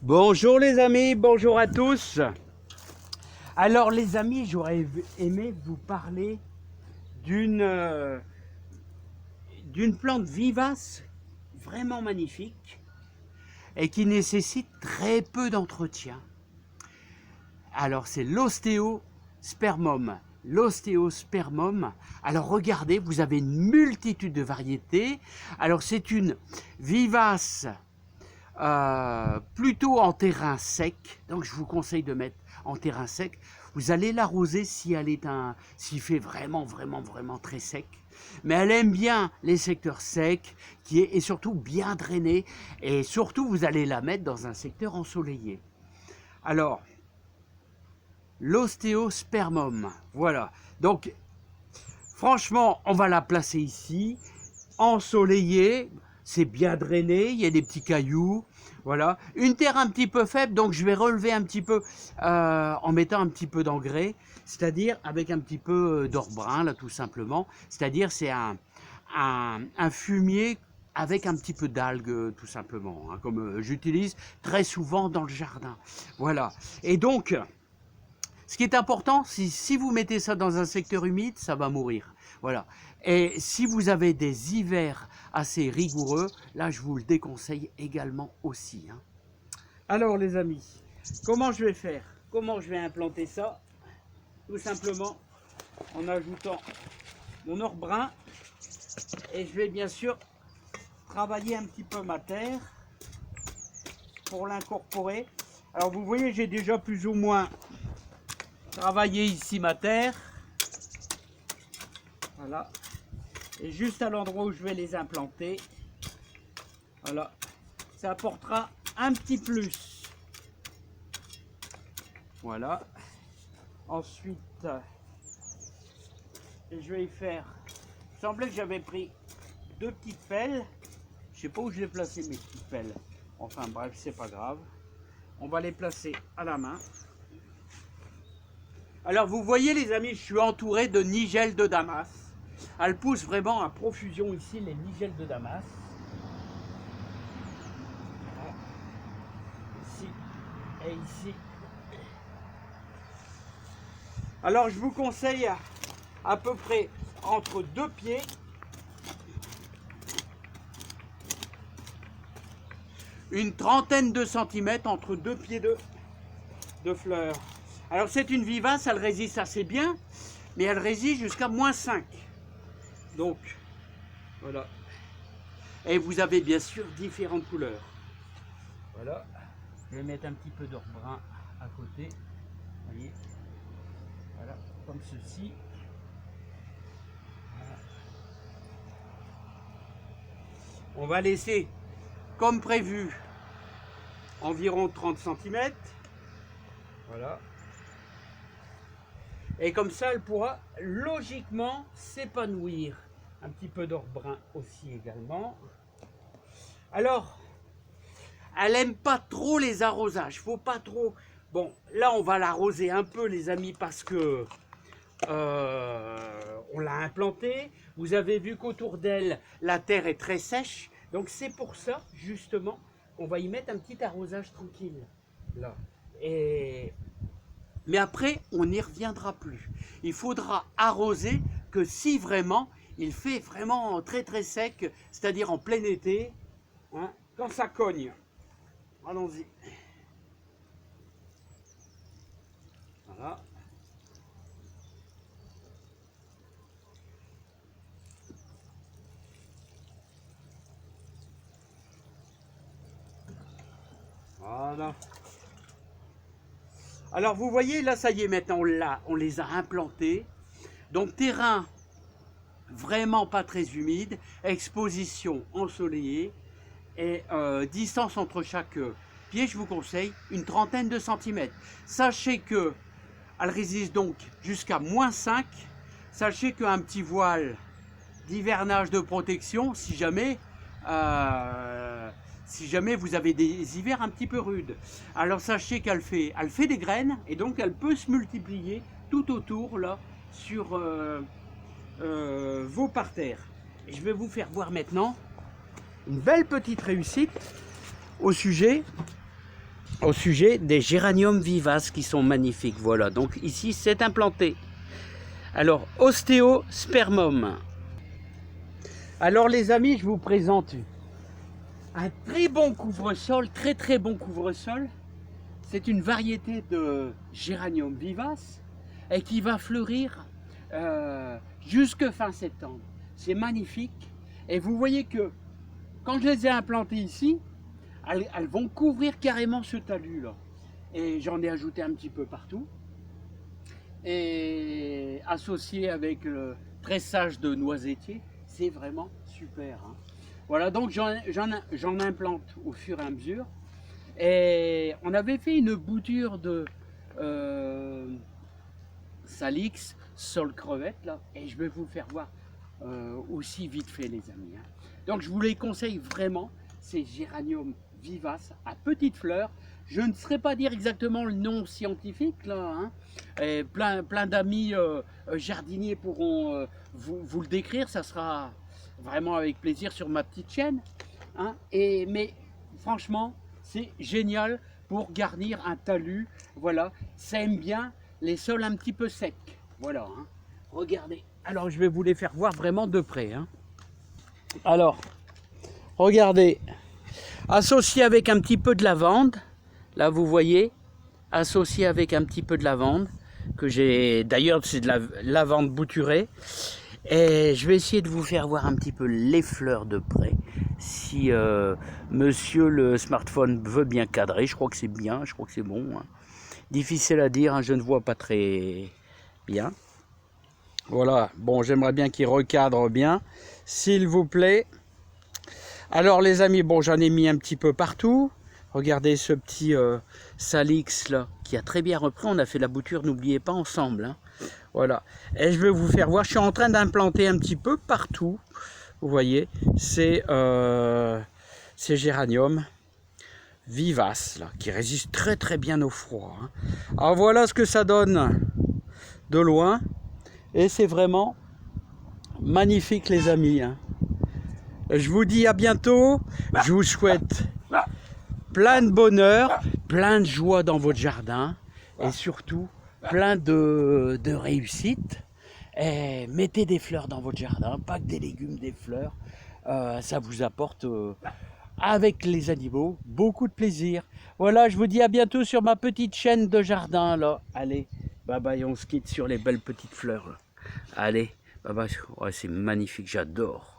Bonjour les amis, bonjour à tous. Alors les amis, j'aurais aimé vous parler d'une plante vivace, vraiment magnifique et qui nécessite très peu d'entretien. Alors c'est l'ostéospermum. L'ostéospermum, alors regardez, vous avez une multitude de variétés. Alors c'est une vivace plutôt en terrain sec, donc je vous conseille de mettre en terrain sec. Vous allez l'arroser si elle est s'il fait vraiment très sec, mais elle aime bien les secteurs secs et surtout bien drainés, et surtout vous allez la mettre dans un secteur ensoleillé. Alors l'ostéospermum, voilà, donc franchement on va la placer ici, ensoleillée. C'est bien drainé, il y a des petits cailloux, voilà. Une terre un petit peu faible, donc je vais relever un petit peu en mettant un petit peu d'engrais, c'est-à-dire avec un petit peu d'or brun, là, tout simplement. C'est-à-dire c'est un fumier avec un petit peu d'algues, tout simplement, hein, comme j'utilise très souvent dans le jardin. Voilà. Et donc, ce qui est important, si vous mettez ça dans un secteur humide, ça va mourir. Voilà. Et si vous avez des hivers assez rigoureux, là, je vous le déconseille également aussi, hein. Alors, les amis, comment je vais faire? Comment je vais implanter ça? Tout simplement en ajoutant mon or brun. Et je vais bien sûr travailler un petit peu ma terre pour l'incorporer. Alors, vous voyez, j'ai déjà plus ou moins travailler ici ma terre, voilà, et juste à l'endroit où je vais les implanter, voilà, ça apportera un petit plus, voilà. Ensuite je vais y faire, il semblait que j'avais pris deux petites pelles, je sais pas où je vais placer mes petites pelles, enfin bref, c'est pas grave, on va les placer à la main. Alors vous voyez les amis, je suis entouré de nigelles de Damas. Elles poussent vraiment à profusion ici, les nigelles de Damas. Voilà. Ici et ici. Alors je vous conseille à peu près entre 2 pieds. Une trentaine de centimètres entre 2 pieds de fleurs. Alors c'est une vivace, elle résiste assez bien, mais elle résiste jusqu'à -5. Donc, voilà. Et vous avez bien sûr différentes couleurs. Voilà. Je vais mettre un petit peu d'or brun à côté. Vous voyez. Voilà, comme ceci. Voilà. On va laisser, comme prévu, environ 30 cm. Voilà. Et comme ça, elle pourra logiquement s'épanouir. Un petit peu d'or brun aussi également. Alors, elle n'aime pas trop les arrosages. Faut pas trop. Bon, là, on va l'arroser un peu, les amis, parce que on l'a implantée. Vous avez vu qu'autour d'elle, la terre est très sèche. Donc, c'est pour ça, justement, qu'on va y mettre un petit arrosage tranquille. Là. Mais après, on n'y reviendra plus. Il faudra arroser que si vraiment il fait vraiment très sec, c'est-à-dire en plein été, hein, quand ça cogne. Allons-y. Voilà. Voilà. Alors vous voyez, là ça y est, maintenant on les a implantés. Donc terrain vraiment pas très humide, exposition ensoleillée et distance entre chaque pied, je vous conseille une trentaine de centimètres. Sachez que elle résiste donc jusqu'à -5. Sachez qu'un petit voile d'hivernage de protection, si jamais vous avez des hivers un petit peu rudes. Alors sachez qu'elle fait des graines et donc elle peut se multiplier tout autour là sur vos parterres. Et je vais vous faire voir maintenant une belle petite réussite au sujet au sujet des géraniums vivaces qui sont magnifiques. Voilà, donc ici c'est implanté. Alors, ostéospermum. Alors les amis, je vous présente un très bon couvre-sol, très bon couvre-sol. C'est une variété de géranium vivace et qui va fleurir jusque fin septembre. C'est magnifique. Et vous voyez que quand je les ai implantés ici, elles vont couvrir carrément ce talus là. Et j'en ai ajouté un petit peu partout. Et associé avec le tressage de noisetiers, c'est vraiment super. Hein. Voilà, donc j'en implante au fur et à mesure. Et on avait fait une bouture de Salix, sol crevette, là, et je vais vous le faire voir aussi vite fait, les amis. Hein. Donc je vous les conseille vraiment, ces géraniums vivaces à petites fleurs. Je ne saurais pas dire exactement le nom scientifique, là, hein. Et plein d'amis jardiniers pourront vous le décrire, ça sera vraiment avec plaisir sur ma petite chaîne. Hein. Mais franchement, c'est génial pour garnir un talus. Voilà, ça aime bien les sols un petit peu secs. Voilà, hein. Regardez. Alors, je vais vous les faire voir vraiment de près. Hein. Alors, regardez. Associé avec un petit peu de lavande. Là, vous voyez, associé avec un petit peu de lavande. Que j'ai, d'ailleurs, c'est de la lavande bouturée. Et je vais essayer de vous faire voir un petit peu les fleurs de près. Si monsieur le smartphone veut bien cadrer, je crois que c'est bien, je crois que c'est bon. Hein. Difficile à dire, hein, je ne vois pas très bien. Voilà, bon, j'aimerais bien qu'il recadre bien, s'il vous plaît. Alors les amis, bon, j'en ai mis un petit peu partout. Regardez ce petit Salix là, qui a très bien repris. On a fait la bouture, n'oubliez pas, ensemble. Hein. Voilà, et je vais vous faire voir, je suis en train d'implanter un petit peu partout. Vous voyez, c'est géraniums vivaces, là, qui résistent très bien au froid. Hein. Alors voilà ce que ça donne de loin. Et c'est vraiment magnifique, les amis. Hein. Je vous dis à bientôt. Je vous souhaite plein de bonheur, plein de joie dans votre jardin. Et surtout, plein de réussite. Et mettez des fleurs dans votre jardin, pas que des légumes, des fleurs. Ça vous apporte, avec les animaux, beaucoup de plaisir. Voilà, je vous dis à bientôt sur ma petite chaîne de jardin. Là. Allez, bye bye, on se quitte sur les belles petites fleurs. Là. Allez, bye bye. Ouais, c'est magnifique, j'adore.